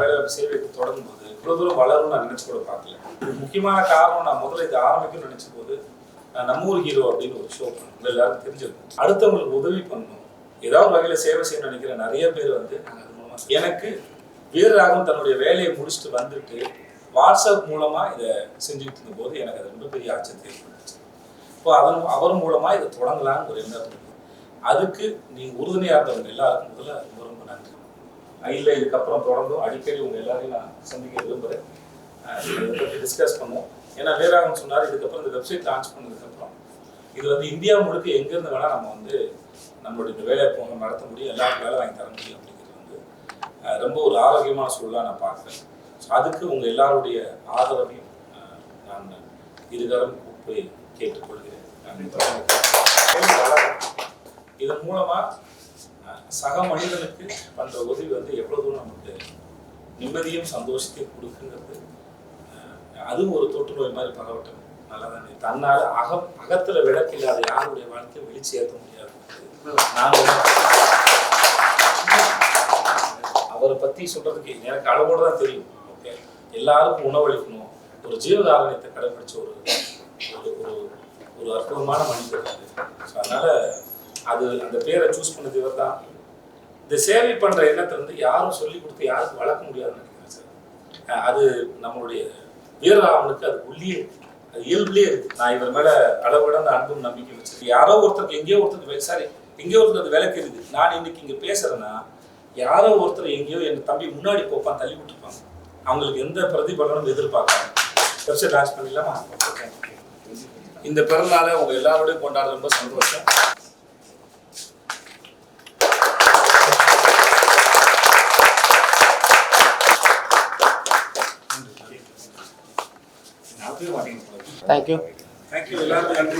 வேலை சேவை தொடங்கும் போது இவ்வளவு தூரம் வளரும்னு நான் நினைச்சு கூட பார்க்கல. இது முக்கியமான காரணம், நான் முதல்ல இது ஆரம்பிக்கணும்னு நினைச்ச போது நம்ம ஊர் ஹீரோ அப்படின்னு ஒரு ஷோ பண்ணணும், எல்லாருக்கும் தெரிஞ்சிருக்கும். அடுத்தவங்களுக்கு உதவி பண்ணணும், ஏதாவது வகையில சேவை செய்யணும்னு நினைக்கிற நிறைய பேர் வந்து நாங்கள் அது மூலமா எனக்கு வீரராகவும் தன்னுடைய வேலையை முடிச்சுட்டு வந்துட்டு வாட்ஸ்அப் மூலமா இதை செஞ்சுட்டு இருந்த போது எனக்கு அது ரொம்ப பெரிய ஆச்சரியத்தை ஏற்பட்டுச்சு. இப்போ அவர் மூலமா இதை தொடங்கலான்னு ஒரு எண்ணம் இருந்தது. அதுக்கு நீங்க உறுதுணையா இருந்தவங்க எல்லாருக்கும் முதல்ல ரொம்ப ரொம்ப நன்றி. இல்லை இதுக்கப்புறம் தொடர்ந்தும் அடிக்கடி உங்க எல்லாரையும் நான் சந்திக்க விரும்புகிறேன். இதை பற்றி டிஸ்கஸ் பண்ணுவோம். ஏன்னா வீரராகவன் சொன்னார், இதுக்கப்புறம் இந்த வெப்சைட் லான்ச் பண்ணதுக்கப்புறம் இது வந்து இந்தியா முழுக்க எங்கேருந்து வேணால் நம்ம வந்து நம்மளுடைய இந்த வேலையை போக நடத்த முடியும், எல்லாருக்கும் வேலை வாங்கி தர முடியும் அப்படிங்கிறது வந்து ரொம்ப ஒரு ஆரோக்கியமான சூழலாக நான் பார்க்குறேன். ஸோ அதுக்கு உங்கள் எல்லாருடைய ஆதரவையும் நான் இருகரம் கூப்பி கேட்டுக்கொள்கிறேன். இதன் மூலமாக சக மனிதனுக்கு பண்ணுற உதவி வந்து எவ்வளோ தூரம் நமக்கு நிம்மதியும் சந்தோஷத்தையும் கொடுக்குங்கிறது, அதுவும் ஒரு தொற்று நோய் மாதிரி பரவட்டும். நல்லதானே? தன்னால் அகத்துல விளக்கு இல்லாத யாருடைய வாழ்க்கையை வெளிச்சு ஏற்ற முடியாது. அவரை பற்றி சொல்றதுக்கு எனக்கு அளவோடு தான் தெரியும். ஓகே, எல்லாருக்கும் உணவளிக்கணும், ஒரு ஜீவகாரணத்தை கடைபிடிச்ச ஒரு ஒரு அற்புதமான மனிதர். ஸோ அதனால அது அந்த பேரை சூஸ் பண்ணது இவர் தான். இந்த சேவை பண்ற எண்ணத்தை வந்து யாரும் சொல்லி கொடுத்து யாருக்கும் வளர்க்க முடியாதுன்னு நினைக்கிறேன் சார். அது நம்மளுடைய வீரராகவனுக்கு அது உள்ளே, அது இயல்புலேயே இருக்கு. நான் இவர் மேல அளவிட அந்த அன்பும் நம்பிக்கை வச்சிருக்கேன். யாரோ ஒருத்தருக்கு எங்கேயோ ஒருத்தருக்கு சாரி எங்கேயோ ஒருத்தருக்கு அது விளக்கு இருக்குது. நான் இன்னைக்கு இங்க பேசுறேன்னா யாரோ ஒருத்தர் எங்கேயோ என் தம்பி முன்னாடி போப்பான் தள்ளி விட்டுருப்பாங்க. அவங்களுக்கு எந்த பிரதிபலனும் எதிர்பார்க்காங்க. வெப்சைட் லான்ச் பண்ணிடலாமா? இந்த பிறந்தநாளை உங்க எல்லாரோடையும் கொண்டாட ரொம்ப சந்தோஷம். Thank you. எல்லாருக்கும் நன்றி.